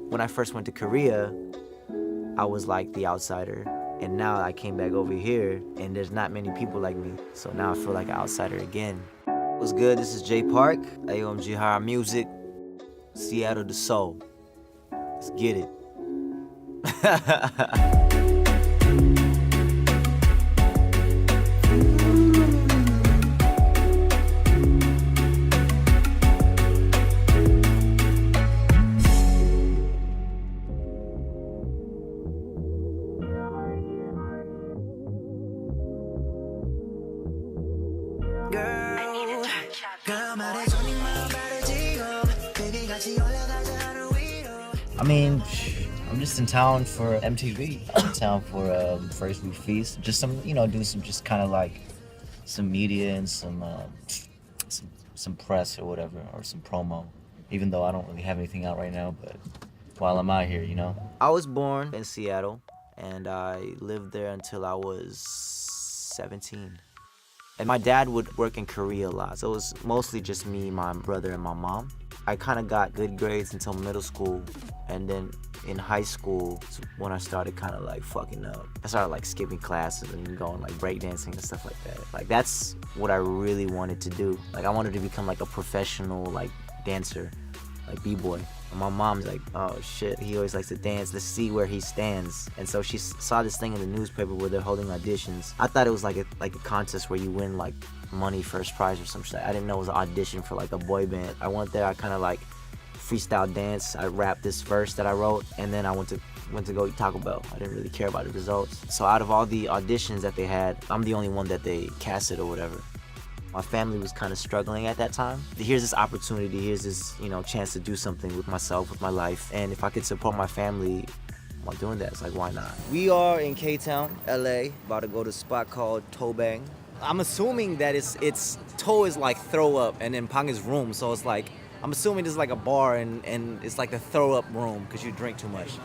When I first went to Korea, I was like the outsider. And now I came back over here and there's not many people like me. So now I feel like an outsider again. What's good? This is Jay Park, AOMG Higher Music, Seattle to Seoul. Let's get it. I mean, I'm just in town for MTV. I'm in town for First Week Feast. Just some, do some just kind of like some media and some press or whatever, or some promo. Even though I don't really have anything out right now, but while I'm out here, I was born in Seattle, and I lived there until I was 17. And my dad would work in Korea a lot, so it was mostly just me, my brother, and my mom. I kind of got good grades until middle school, and then in high school when I started kind of like fucking up. I started like skipping classes and going like breakdancing and stuff like that. Like that's what I really wanted to do. Like I wanted to become like a professional like dancer, like b-boy. And my mom's like, oh shit, he always likes to dance, let's see where he stands. And so she saw this thing in the newspaper where they're holding auditions. I thought it was like a contest where you win like money, first prize or some shit. I didn't know it was an audition for like a boy band. I went there, I kind of like freestyle dance. I rapped this verse that I wrote, and then I went to go eat Taco Bell. I didn't really care about the results. So out of all the auditions that they had, I'm the only one that they casted or whatever. My family was kind of struggling at that time. Here's this opportunity, here's this, chance to do something with myself, with my life. And if I could support my family while doing that, it's like, why not? We are in K-Town, LA, about to go to a spot called Toe Bang. I'm assuming that it's toe is like throw up and then pang is room. So it's like, I'm assuming it's like a bar and it's like the throw up room because you drink too much.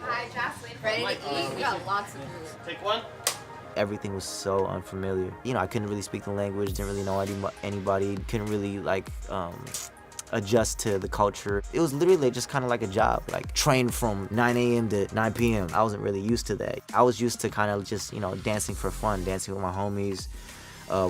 Hi, Jocelyn. Ready to eat? We got lots of food. Take one. Everything was so unfamiliar. I couldn't really speak the language, didn't really know anybody, couldn't really like adjust to the culture. It was literally just kind of like a job, like train from 9 a.m. to 9 p.m. I wasn't really used to that. I was used to kind of just, dancing for fun, dancing with my homies,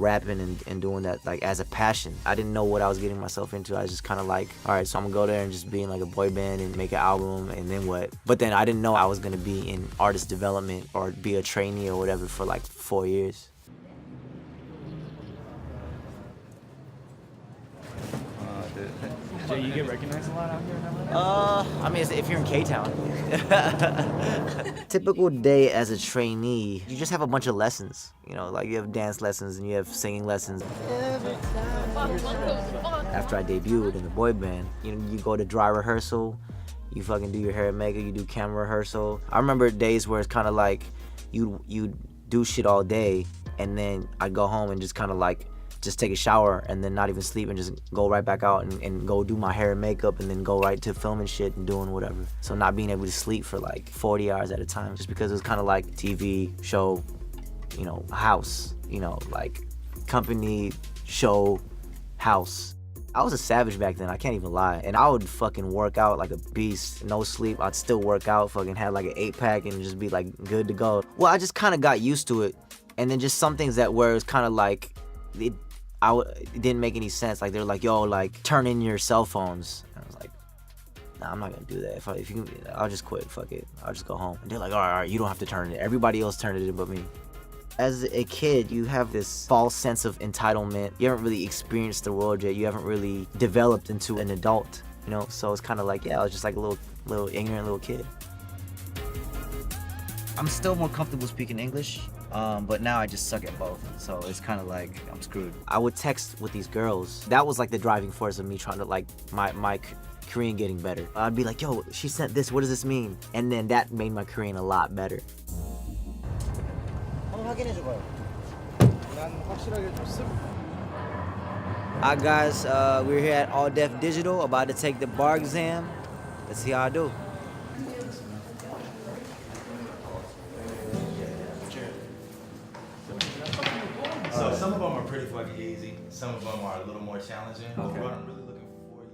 rapping and doing that like as a passion. I didn't know what I was getting myself into. I was just kind of like, all right, so I'm gonna go there and just be in like a boy band and make an album and then what? But then I didn't know I was gonna be in artist development or be a trainee or whatever for like 4 years. Jay, you get recognized a lot out here in LA? I mean, if you're in K-Town. Typical day as a trainee, you just have a bunch of lessons. Like you have dance lessons and you have singing lessons. After I debuted in the boy band, you go to dry rehearsal, you fucking do your hair and makeup, you do camera rehearsal. I remember days where it's kind of like you do shit all day and then I go home and just kind of like just take a shower and then not even sleep and just go right back out and go do my hair and makeup and then go right to filming shit and doing whatever. So not being able to sleep for like 40 hours at a time just because it was kind of like TV, show, house, like company, show, house. I was a savage back then, I can't even lie. And I would fucking work out like a beast, no sleep. I'd still work out, fucking have like an 8-pack and just be like good to go. Well, I just kind of got used to it. And then just some things that where it's kind of like, it didn't make any sense. Like they're like, yo, like turn in your cell phones. And I was like, nah, I'm not gonna do that. If you can, I'll just quit, fuck it. I'll just go home. And they're like, all right, you don't have to turn it. Everybody else turned it in but me. As a kid, you have this false sense of entitlement. You haven't really experienced the world yet. You haven't really developed into an adult, So it's kind of like, yeah, I was just like a little ignorant little kid. I'm still more comfortable speaking English, but now I just suck at both. So it's kind of like I'm screwed. I would text with these girls. That was like the driving force of me trying to like my Korean getting better. I'd be like, yo, she sent this, what does this mean? And then that made my Korean a lot better. Alright guys, we're here at All Def Digital, about to take the bar exam. Let's see how I do. So some of them are pretty fucking easy. Some of them are a little more challenging. Okay. What I'm really looking for you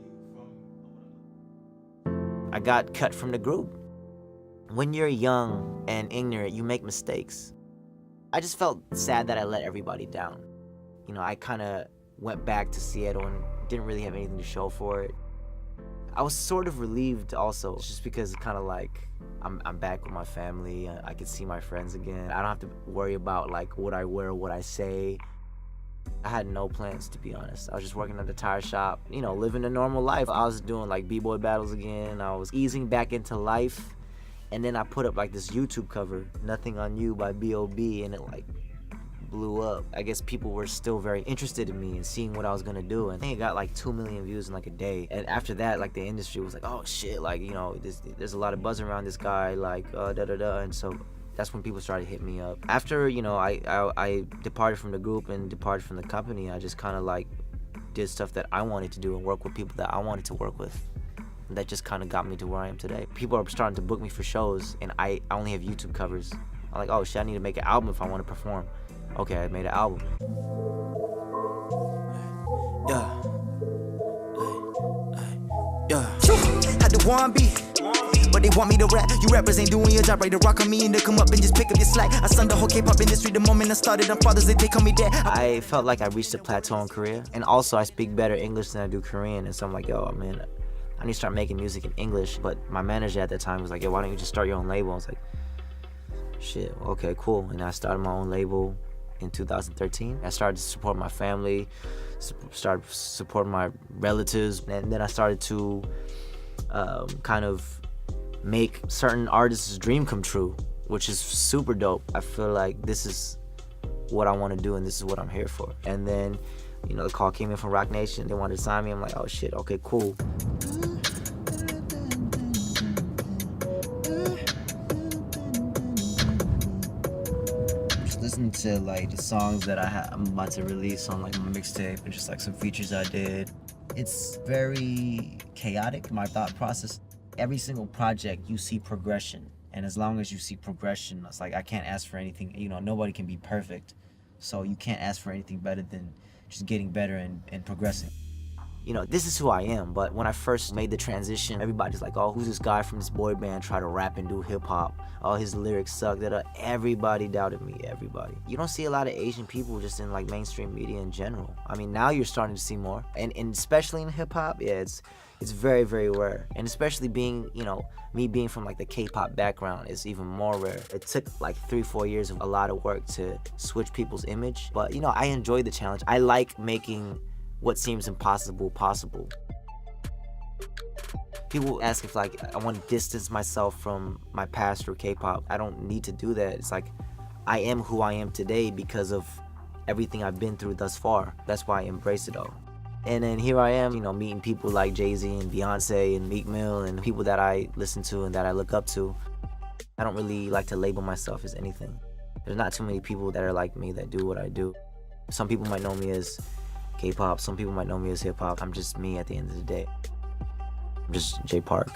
from I got cut from the group. When you're young and ignorant, you make mistakes. I just felt sad that I let everybody down. You know, I kind of went back to Seattle and didn't really have anything to show for it. I was sort of relieved also, just because it's kind of like I'm back with my family. I could see my friends again. I don't have to worry about like what I wear, what I say. I had no plans, to be honest. I was just working at the tire shop, you know, living a normal life. I was doing like b-boy battles again. I was easing back into life. And then I put up like this YouTube cover, Nothing on You by B.O.B. and it like blew up. I guess people were still very interested in me and seeing what I was gonna do. And I think it got like 2 million views in like a day. And after that, like the industry was like, oh shit, like, you know, there's a lot of buzz around this guy, like da-da-da. And so that's when people started hitting me up. After, you know, I departed from the group and departed from the company, I just kind of like did stuff that I wanted to do and work with people that I wanted to work with. And that just kind of got me to where I am today. People are starting to book me for shows and I only have YouTube covers. I'm like, oh shit, I need to make an album if I want to perform. Okay, I made an album. Yeah. Had the one beat, but they want me to rap. You rappers ain't doing your job right. To rock on me and to come up and just pick up your slack. I stunned the whole K-pop industry the moment I started. On Father's Day, they call me dad. I felt like I reached a plateau in Korea. And also I speak better English than I do Korean. And so I'm like, yo, man, I need to start making music in English. But my manager at that time was like, yo, why don't you just start your own label? I was like, shit, okay, cool. And I started my own label in 2013. I started to support my family, started supporting my relatives, and then I started to kind of make certain artists' dream come true, which is super dope. I feel like this is what I want to do and this is what I'm here for. And then, you know, the call came in from Rock Nation. They wanted to sign me. I'm like, oh shit, okay, cool. Listen to like the songs that I'm about to release on like my mixtape and just like some features I did. It's very chaotic, my thought process. Every single project you see progression, and as long as you see progression, it's like I can't ask for anything. You know, nobody can be perfect, so you can't ask for anything better than just getting better and progressing. You know, this is who I am, but when I first made the transition, everybody's like, oh, who's this guy from this boy band try to rap and do hip hop? Oh, his lyrics suck. Everybody doubted me, everybody. You don't see a lot of Asian people just in like mainstream media in general. I mean, now you're starting to see more, and especially in hip hop, yeah, it's very, very rare. And especially being, you know, me being from like the K-pop background is even more rare. It took like 3-4 years of a lot of work to switch people's image, but you know, I enjoy the challenge. I like making what seems impossible possible. People ask if like I want to distance myself from my past or K-pop. I don't need to do that. It's like I am who I am today because of everything I've been through thus far. That's why I embrace it all. And then here I am, you know, meeting people like Jay-Z and Beyonce and Meek Mill and people that I listen to and that I look up to. I don't really like to label myself as anything. There's not too many people that are like me that do what I do. Some people might know me as K-pop, some people might know me as hip-hop. I'm just me at the end of the day. I'm just J Park.